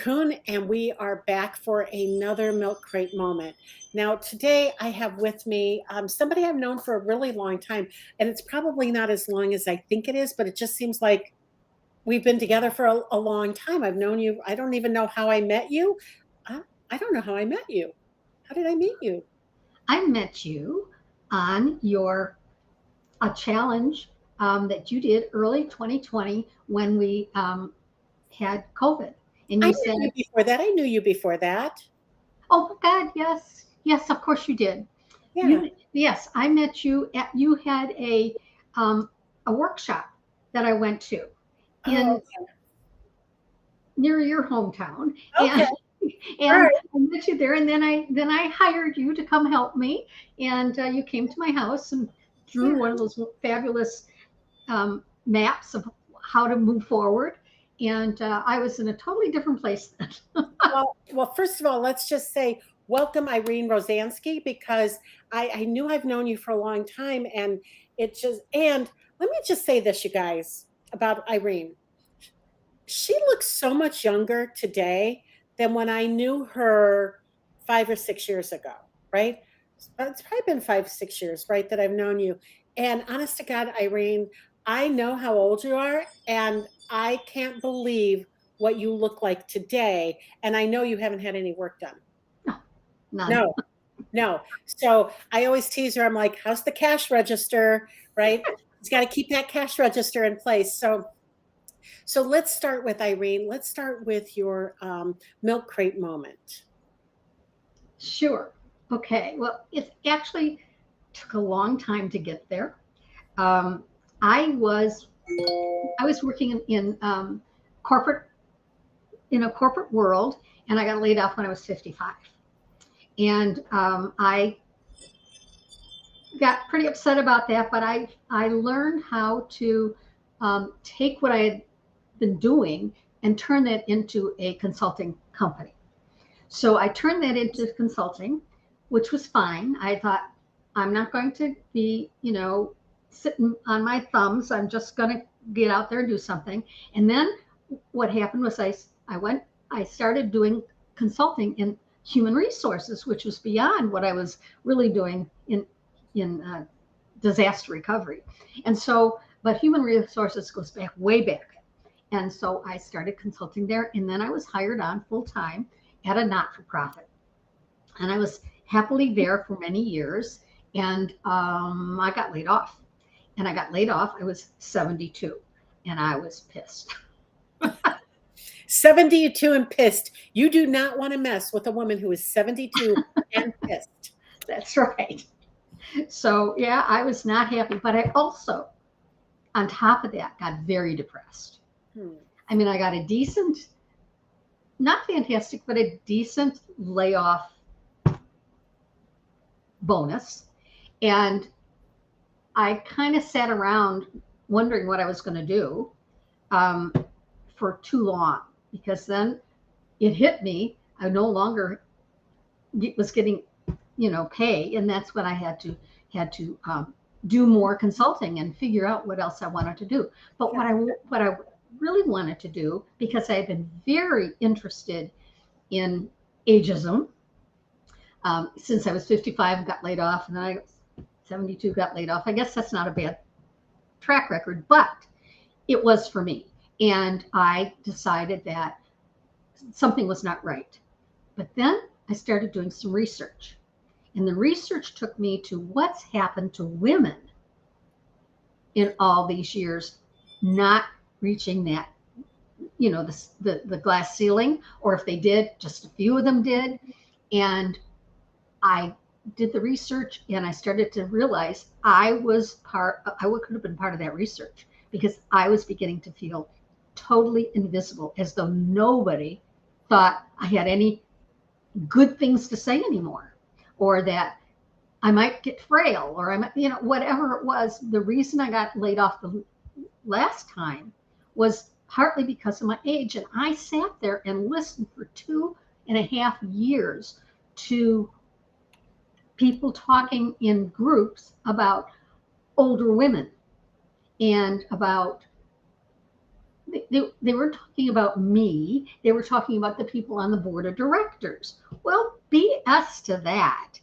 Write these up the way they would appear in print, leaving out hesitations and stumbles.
Coon, and we are back for another Milk Crate moment. Now, today I have with me somebody I've known for a really long time, and it's probably not as long as I think it is, but it just seems like we've been together for a long time. I've known you. I don't even know how I met you. I, I don't know how I met you. How did I meet you? I met you on your a challenge that you did early 2020 when we had COVID, and I you knew said, you before that. I knew you before that. "Oh my God, yes, yes, of course you did." Yeah. Yes, I met you at you had um, a workshop that I went to Oh, in near your hometown, okay. and All and right. I met you there, and then I hired you to come help me, and you came to my house and Yeah. drew one of those fabulous maps of how to move forward. And I was in a totally different place then. Well, first of all, let's just say welcome, Irene Rozansky, because I knew I've known you for a long time, and and let me just say this, you guys, about Irene. She looks so much younger today than when I knew her 5 or 6 years ago, right? It's probably been 5, 6 years, right, that I've known you. And honest to God, Irene, I know how old you are, and I can't believe what you look like today. And I know you haven't had any work done. No, none. No, no. So I always tease her. I'm like, how's the cash register, right? He's got to keep that cash register in place. So let's start with Irene. Let's start with your milk crate moment. Sure. Okay. Well, it actually took a long time to get there. Um, I was I was working in corporate in a corporate world, and I got laid off when I was 55. And I got pretty upset about that, but I learned how to take what I had been doing and turn that into a consulting company. So I turned that into consulting, which was fine. I thought I'm not going to be, sitting on my thumbs. I'm just going to get out there and do something. And then what happened was I started doing consulting in human resources, which was beyond what I was really doing in disaster recovery. And so, but human resources goes back way back. And so I started consulting there, and then I was hired on full time at a not for profit. And I was happily there for many years. And I got laid off. And I got laid off. I was 72, and I was pissed. 72 and pissed. You do not want to mess with a woman who is 72 and pissed. That's right. So, yeah, I was not happy. But I also, on top of that, got very depressed. Hmm. I mean, I got a decent, not fantastic, but a decent layoff bonus. And I kind of sat around wondering what I was going to do um, for too long, because then it hit me. I no longer was getting, pay, and that's when I had to do more consulting and figure out what else I wanted to do. But what I really wanted to do, because I had been very interested in ageism since I was 55 and got laid off, and then I 72 got laid off. I guess that's not a bad track record, but it was for me. And I decided that something was not right. But then I started doing some research. And the research took me to what's happened to women in all these years not reaching that, the glass ceiling, or if they did, just a few of them did. And I did the research, and I started to realize I could have been part of that research, because I was beginning to feel totally invisible, as though nobody thought I had any good things to say anymore, or that I might get frail, or I might, whatever it was. The reason I got laid off the last time was partly because of my age. And I sat there and listened for 2.5 years to people talking in groups about older women and about they were talking about me. They were talking about the people on the board of directors. Well, BS to that.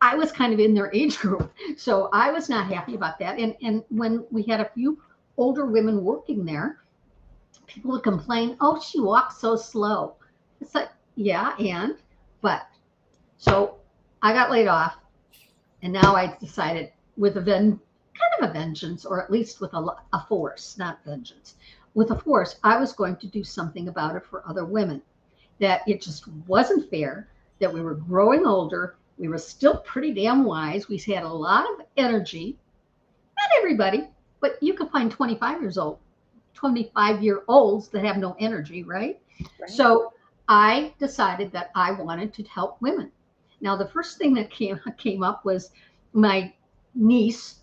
I was kind of in their age group, so I was not happy about that. And when we had a few older women working there, people would complain, "Oh, she walks so slow." It's like, yeah, but so I got laid off, and now I decided with kind of a vengeance, or at least with a force, not vengeance, with a force, I was going to do something about it for other women. That it just wasn't fair, that we were growing older. We were still pretty damn wise. We had a lot of energy. Not everybody, but you could find 25-year-olds that have no energy, right? Right. So I decided that I wanted to help women. Now, the first thing that came up was my niece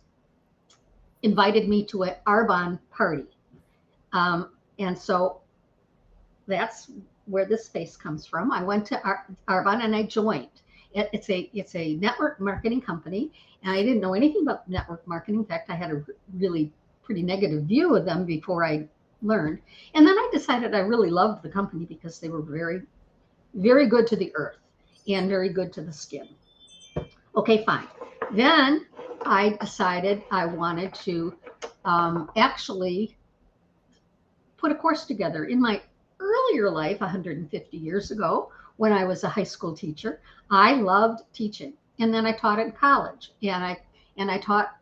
invited me to an Arbonne party. And so that's where this space comes from. I went to Arbonne and I joined. It's a network marketing company, and I didn't know anything about network marketing. In fact, I had a really pretty negative view of them before I learned. And then I decided I really loved the company because they were very, very good to the earth and very good to the skin. Okay, fine. Then I decided I wanted to actually put a course together. In my earlier life, 150 years ago, when I was a high school teacher, I loved teaching. And then I taught in college, and I taught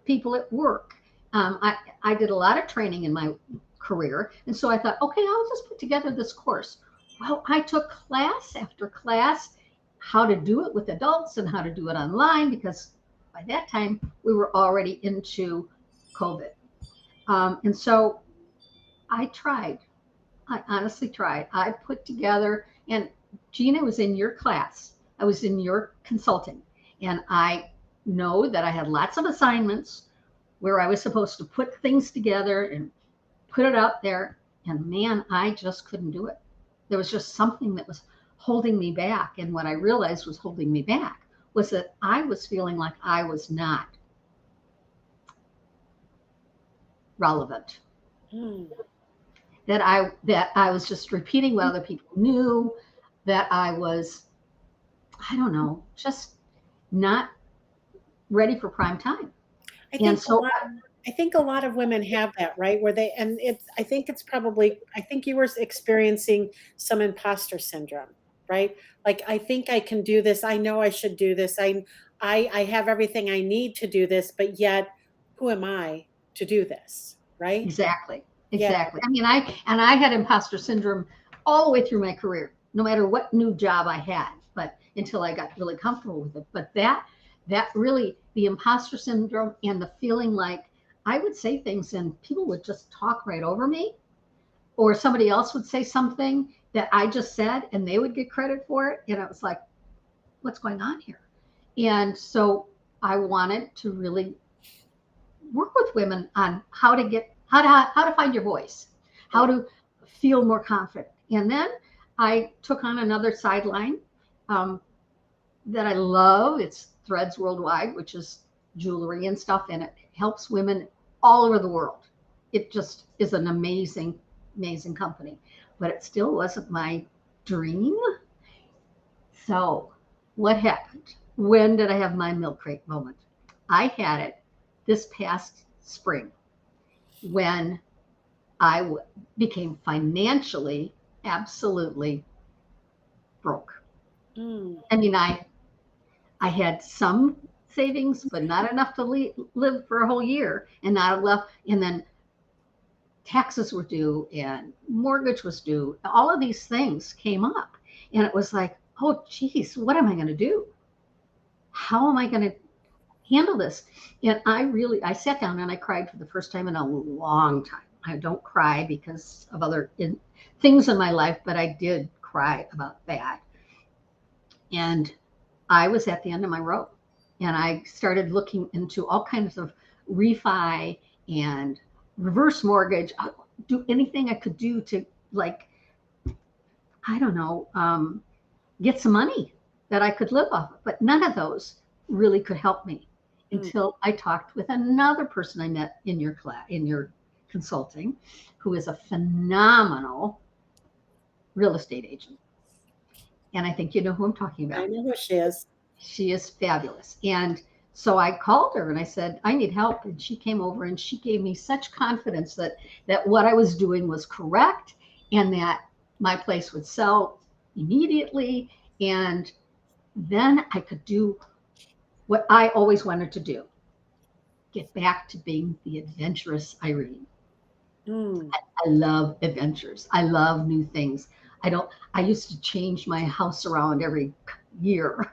people at work. I did a lot of training in my career, and so I thought, okay, I'll just put together this course. Well, I took class after class, how to do it with adults and how to do it online, because by that time we were already into COVID. And so I tried. I honestly tried. I put together, and Gina was in your class. I was in your consulting, and I know that I had lots of assignments where I was supposed to put things together and put it out there. And man, I just couldn't do it. There was just something that was holding me back. And what I realized was holding me back was that I was feeling like I was not relevant. That I was just repeating what other people knew, that I was, I don't know, just not ready for prime time. I And think so I think a lot of women have that, right? Where they, and it's, I think it's probably, I think you were experiencing some imposter syndrome, right? Like, I think I can do this. I know I should do this. I have everything I need to do this, but yet who am I to do this? Right? exactly, Yeah. exactly. I mean, I had imposter syndrome all the way through my career, no matter what new job I had, but until I got really comfortable with it. But that really, the imposter syndrome and the feeling like I would say things and people would just talk right over me, or somebody else would say something that I just said and they would get credit for it. And it was like, what's going on here? And so I wanted to really work with women on how to find your voice, how to feel more confident. And then I took on another sideline that I love. It's Threads Worldwide, which is jewelry and stuff, and it helps women all over the world. It just is an amazing, amazing company, but it still wasn't my dream. So what happened? When did I have my milk crate moment? I had it this past spring when I became financially absolutely broke. I mean, I had some savings, but not enough to live for a whole year, and not enough. And then taxes were due, and mortgage was due. All of these things came up, and it was like, oh, geez, what am I going to do? How am I going to handle this? And I sat down and I cried for the first time in a long time. I don't cry because of other things in my life, but I did cry about that. And I was at the end of my rope, and I started looking into all kinds of refi and reverse mortgage, do anything I could do to, like, I don't know, get some money that I could live off of. But none of those really could help me until I talked with another person I met in your class, in your Consulting, who is a phenomenal real estate agent. And I think you know who I'm talking about. I know who she is. She is fabulous. And so I called her and I said, I need help. And she came over and she gave me such confidence that what I was doing was correct and that my place would sell immediately. And then I could do what I always wanted to do, get back to being the adventurous Irene. I love adventures. I love new things. I used to change my house around every year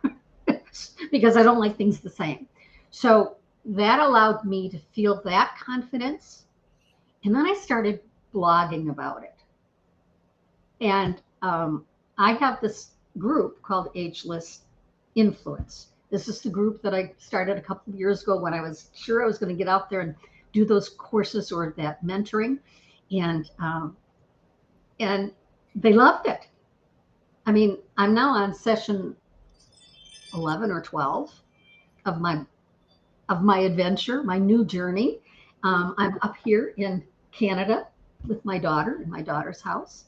because I don't like things the same. So that allowed me to feel that confidence. And then I started blogging about it. And I have this group called Ageless Influence. This is the group that I started a couple of years ago when I was sure I was going to get out there and do those courses or that mentoring. And they loved it. I mean, I'm now on session 11 or 12 of my adventure, my new journey. I'm up here in Canada with my daughter in my daughter's house.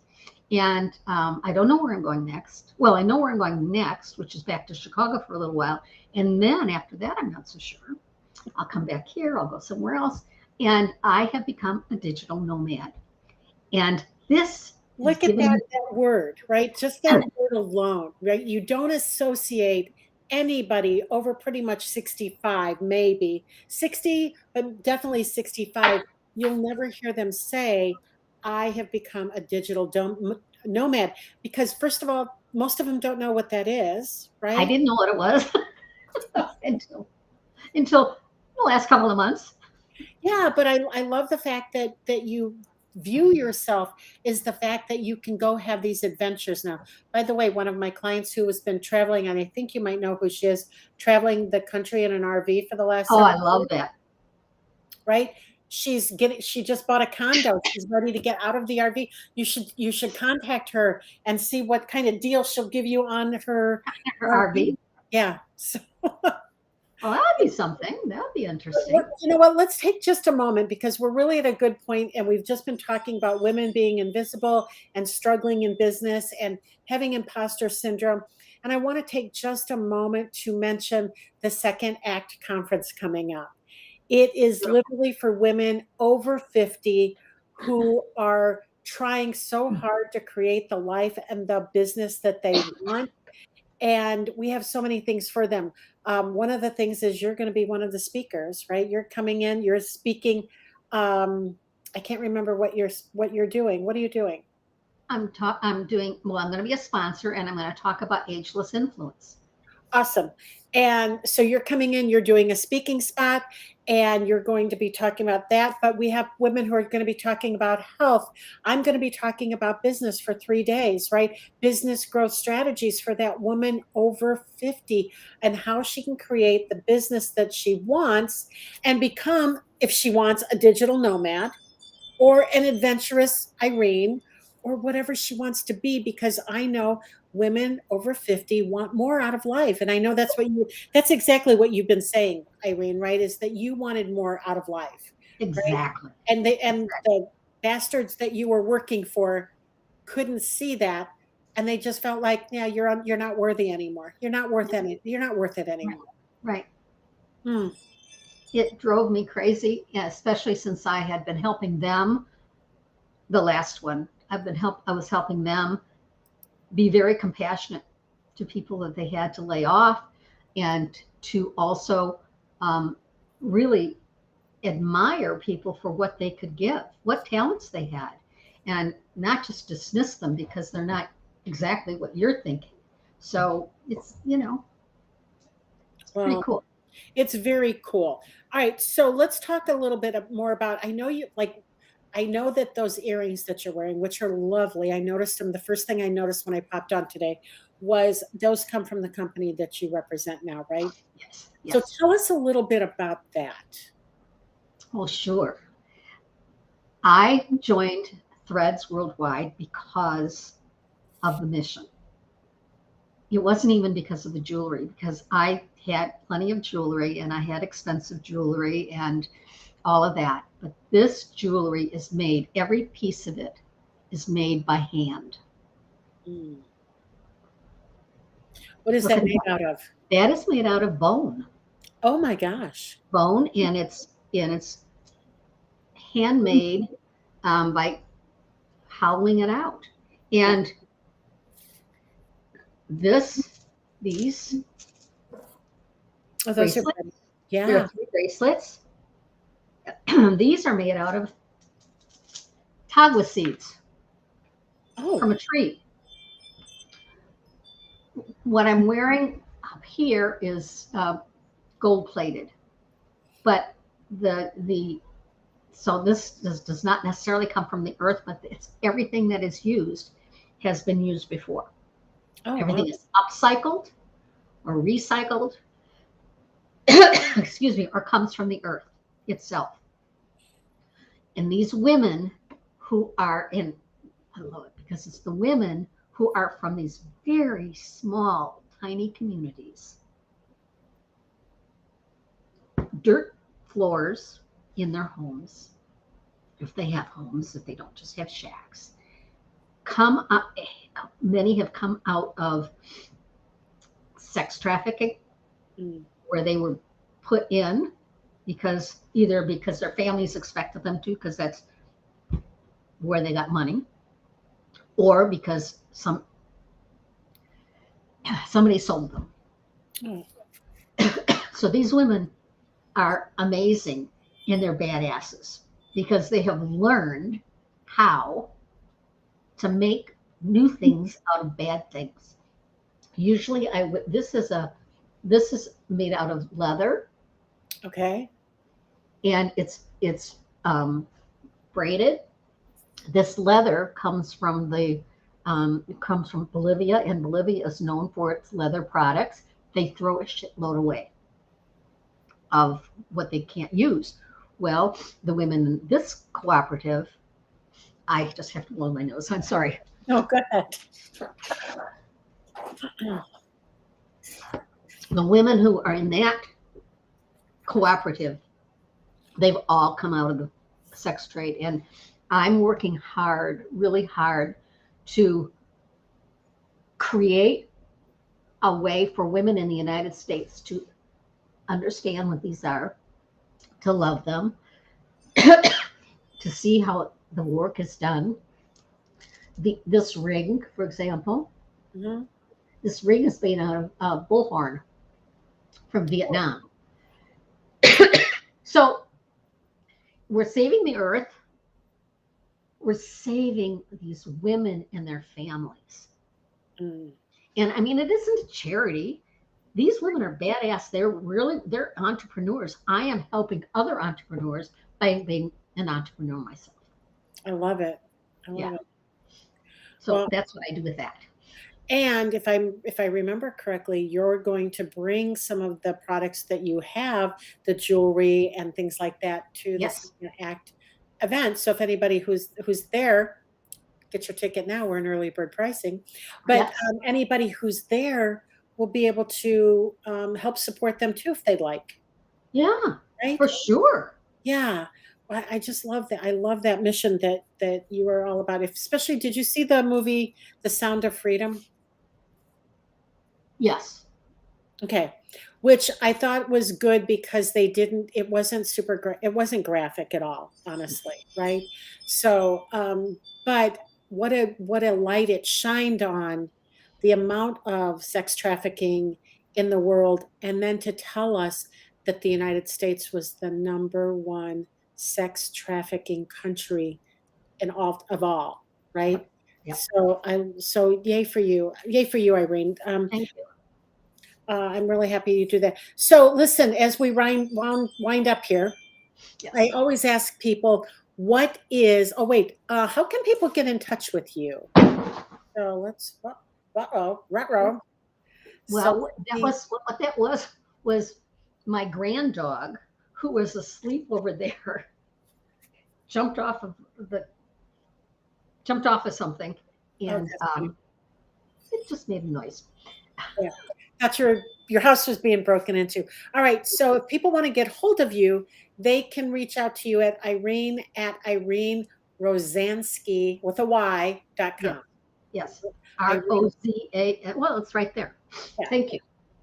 And I don't know where I'm going next. Well, I know where I'm going next, which is back to Chicago for a little while. And then after that, I'm not so sure. I'll come back here. I'll go somewhere else. And I have become a digital nomad. And this Look at that word, right? Just that word alone, right? You don't associate anybody over pretty much 65, maybe 60, but definitely 65. You'll never hear them say, I have become a digital nomad, because first of all, most of them don't know what that is, right? I didn't know what it was until the last couple of months. Yeah, but I love the fact that you view yourself is the fact that you can go have these adventures now. By the way, one of my clients who has been traveling, and I think you might know who she is, traveling the country in an RV for the last I love that. Right? She just bought a condo. She's ready to get out of the RV. You should contact her and see what kind of deal she'll give you on her RV. Yeah. So well, that'd be something. That'd be interesting. You know what? Let's take just a moment, because we're really at a good point, and we've just been talking about women being invisible and struggling in business and having imposter syndrome. And I want to take just a moment to mention the Second Act conference coming up. It is literally for women over 50 who are trying so hard to create the life and the business that they want. And we have so many things for them. One of the things is you're going to be one of the speakers, right? You're coming in, you're speaking. I can't remember what you're doing. What are you doing? I'm going to be a sponsor, and I'm going to talk about ageless influence. Awesome. And so you're coming in, you're doing a speaking spot, and you're going to be talking about that. But we have women who are going to be talking about health. I'm going to be talking about business for 3 days, right? Business growth strategies for that woman over 50 and how she can create the business that she wants and become, if she wants, a digital nomad or an adventurous Irene or whatever she wants to be, because I know women over 50 want more out of life. And I know that's exactly what you've been saying, Irene, right? Is that you wanted more out of life. Exactly. Right? And the bastards that you were working for couldn't see that. And they just felt like, yeah, you're not worthy anymore. You're not worth it anymore. Right. It drove me crazy, especially since I had been helping them. The last one, I was helping them be very compassionate to people that they had to lay off, and to also really admire people for what they could give, what talents they had, and not just dismiss them because they're not exactly what you're thinking. So it's, it's pretty cool. It's very cool. All right. So let's talk a little bit more about, I know that those earrings that you're wearing, which are lovely, I noticed them. The first thing I noticed when I popped on today was those come from the company that you represent now, right? Yes. So tell us a little bit about that. Well, sure. I joined Threads Worldwide because of the mission. It wasn't even because of the jewelry, because I had plenty of jewelry and I had expensive jewelry and all of that. But this jewelry is made, every piece of it is made by hand. Mm. What is Look that at made that. out of? That is made out of bone. Oh my gosh. Bone, and it's handmade by hollowing it out. And these Oh, those are bracelets, pretty. there Yeah. are 3 bracelets. These are made out of tagua seeds from Oh, a tree. What I'm wearing up here is gold plated, but the so this does not necessarily come from the earth, but it's everything that is used has been used before. oh, wow. Everything is upcycled or recycled, excuse me, or comes from the earth itself. And these women who are in, I love it because it's the women who are from these very small, tiny communities, dirt floors in their homes, if they have homes, if they don't just have shacks, come up, many have come out of sex trafficking, Mm. where they were put in because either because their families expected them to, because that's where they got money, or because somebody sold them. Oh, So these women are amazing and they're badasses because they have learned how to make new things out of bad things. Usually this is made out of leather, okay. and it's braided. This leather comes from it comes from Bolivia, and Bolivia is known for its leather products. They throw a shitload away of what they can't use. Well, the women in this cooperative, I just have to blow my nose. I'm sorry. Oh, go ahead. The women who are in that cooperative, they've all come out of the sex trade, and I'm working hard, really hard, to create a way for women in the United States to understand what these are, to love them, to see how the work is done. This ring, for example, Mhm. this ring is made out of bullhorn from Vietnam. So we're saving the earth. We're saving these women and their families. Mm. And I mean, it isn't a charity. These women are badass. They're entrepreneurs. I am helping other entrepreneurs by being an entrepreneur myself. I love it. I Yeah. love it. So Well, that's what I do with that. and if I remember correctly, you're going to bring some of the products that you have, the jewelry and things like that, to the Yes. Sigma Act event. So if anybody who's there, get your ticket now. We're in early bird pricing, but Yes. anybody who's there will be able to help support them too if they'd like. Yeah, Right? for sure. Yeah. Well, I just love that. I love that mission that you are all about. Especially, did you see the movie The Sound of Freedom? Yes. Okay. Which I thought was good because it wasn't it wasn't graphic at all, honestly, right? So, but what a light it shined on the amount of sex trafficking in the world, and then to tell us that the United States was the number one sex trafficking country in all, right? Yep. Yep. So yay for you, Irene. Thank you. I'm really happy you do that. So listen, as we wind up here, I Yes. always ask people, oh wait, how can people get in touch with you? So ruh-roh. So Well, that was what that was my grand dog who was asleep over there jumped off of the something, oh, and that's funny. it just made a noise. Yeah. thought your house was being broken into. All right. So if people want to get hold of you, they can reach out to you at Irene Rozansky with a Y.com. Yes. Yes. Irene, ROZA. Well, it's right there. yeah. Thank you.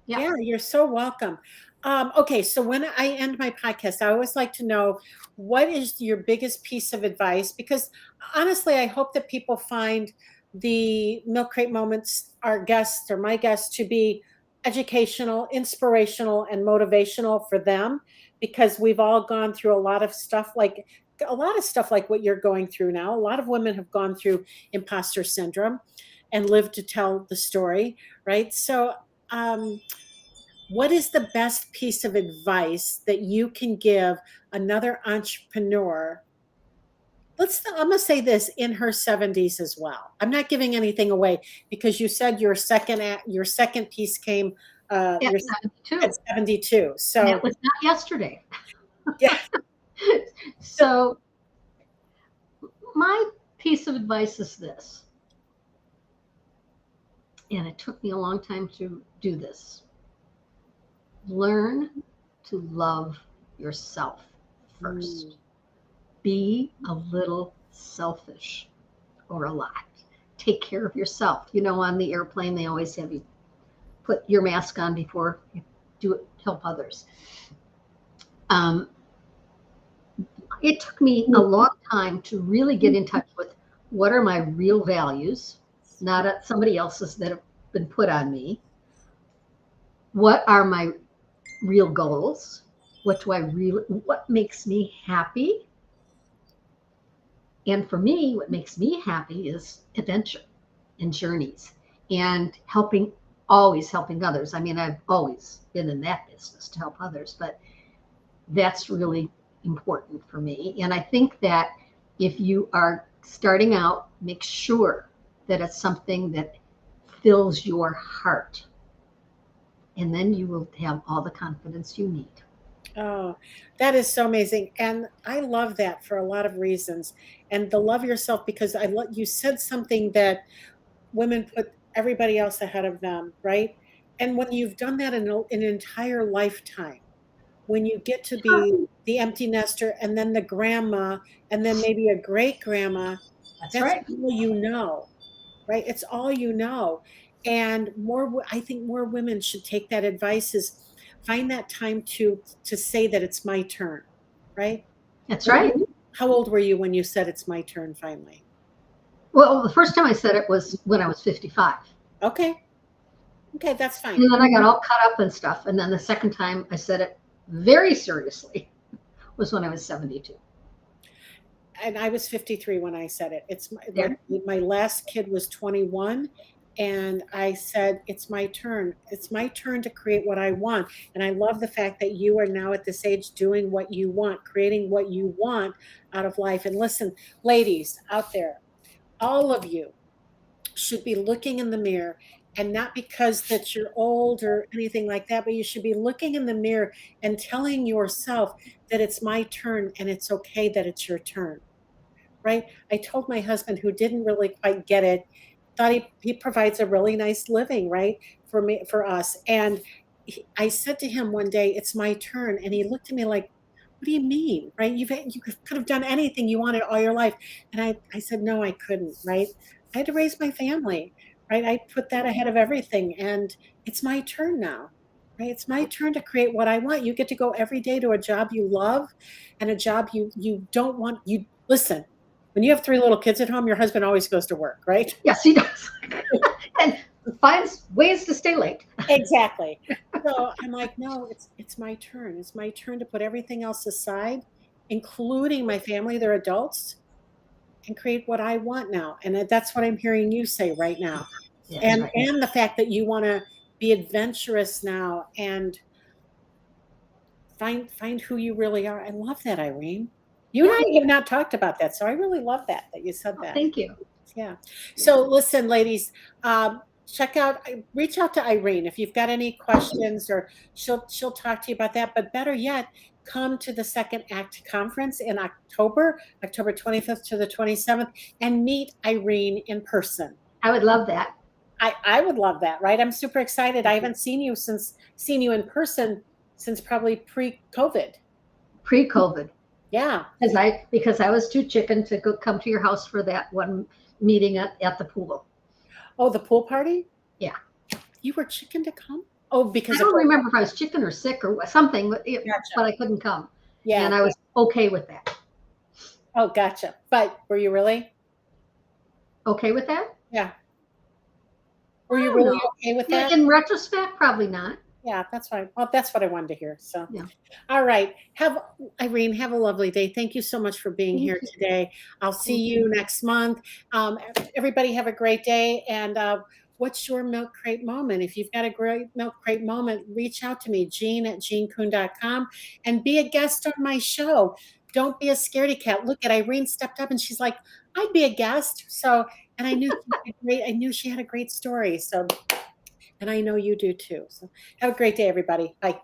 Yeah. Yeah, you're so welcome. Okay, so when I end my podcast, I always like to know what is your biggest piece of advice? Because honestly, I hope that people find the Milk Crate Moments, our guests or my guests, to be educational, inspirational, and motivational for them. Because we've all gone through a lot of stuff like what you're going through now. A lot of women have gone through imposter syndrome and lived to tell the story, right? So, what is the best piece of advice that you can give another entrepreneur? I'm going to say this, in her 70s as well. I'm not giving anything away because you said your second piece came At your 72. at 72. So And it was not yesterday. yeah. So my piece of advice is this, and it took me a long time to do this. Learn to love yourself first. Be a little selfish, or a lot. Take care of yourself. You know, on the airplane, they always have you put your mask on before you do it, help others. It took me a long time to really get in touch with what are my real values, not somebody else's that have been put on me. What are my real goals? What makes me happy? And for me, what makes me happy is adventure and journeys and always helping others. I mean, I've always been in that business to help others, but that's really important for me. And I think that if you are starting out, make sure that it's something that fills your heart. And then you will have all the confidence you need. Oh, that is so amazing. And I love that for a lot of reasons. And the love yourself, because you said something that women put everybody else ahead of them, right? And when you've done that in an entire lifetime, when you get to be the empty nester and then the grandma and then maybe a great grandma, That's that's right. all you know, right? It's all you know. And I think more women should take that advice, is find that time to say that it's my turn, right? That's right. How old were you when you said it's my turn finally? Well, the first time I said it was when I was 55. Okay. Okay, that's fine. And then I got all caught up and stuff. And then the second time I said it very seriously was when I was 72. And I was 53 when I said it. My last kid was 21, and I said, it's my turn. It's my turn to create what I want. And I love the fact that you are now at this age doing what you want, creating what you want out of life. And listen, ladies out there, all of you should be looking in the mirror, and not because that you're old or anything like that, but you should be looking in the mirror and telling yourself that it's my turn and it's okay that it's your turn. Right? I told my husband, who didn't really quite get it, thought he provides a really nice living, right? For us. And I said to him one day, it's my turn. And he looked at me like, what do you mean? Right? You could have done anything you wanted all your life. And I said, no, I couldn't, right? I had to raise my family, right? I put that ahead of everything. And it's my turn now. Right? It's my turn to create what I want. You get to go every day to a job you love and a job you don't want. You listen, when you have 3 little kids at home, your husband always goes to work, right? Yes, he does. And finds ways to stay late. Exactly. So I'm like, no, it's my turn. It's my turn to put everything else aside, including my family, they're adults, and create what I want now. And that's what I'm hearing you say right now. Yeah, and right. and the fact that you want to be adventurous now and find who you really are. I love that, Irene. You and I have not talked about that, so I really love that you said that. Thank you. Yeah. So listen, ladies, reach out to Irene if you've got any questions, or she'll talk to you about that. But better yet, come to the Second Act Conference in October 25th to the 27th, and meet Irene in person. I would love that. I would love that, right? I'm super excited. I haven't seen you in person since probably pre-COVID. Pre-COVID. Yeah. Because I was too chicken to come to your house for that one meeting at the pool. Oh, the pool party? Yeah. You were chicken to come? Oh, I because of don't remember if I was chicken or sick or something, but Gotcha. I couldn't come. Yeah. And I was okay with that. Oh, gotcha. But were you really? Okay with that? Yeah. Were you I don't really know. okay with that? In retrospect, probably not. Yeah, that's fine. Well, that's what I wanted to hear. So, Yeah. all right. Irene, have a lovely day. Thank you so much for being Thank here you. today. I'll see Thank you next month. Everybody have a great day. And what's your milk crate moment? If you've got a great milk crate moment, reach out to me, Jean@jeankuhn.com, and be a guest on my show. Don't be a scaredy cat. Look at Irene stepped up and she's like, I'd be a guest. So, and I knew she had a great story. So, and I know you do too. So have a great day, everybody. Bye.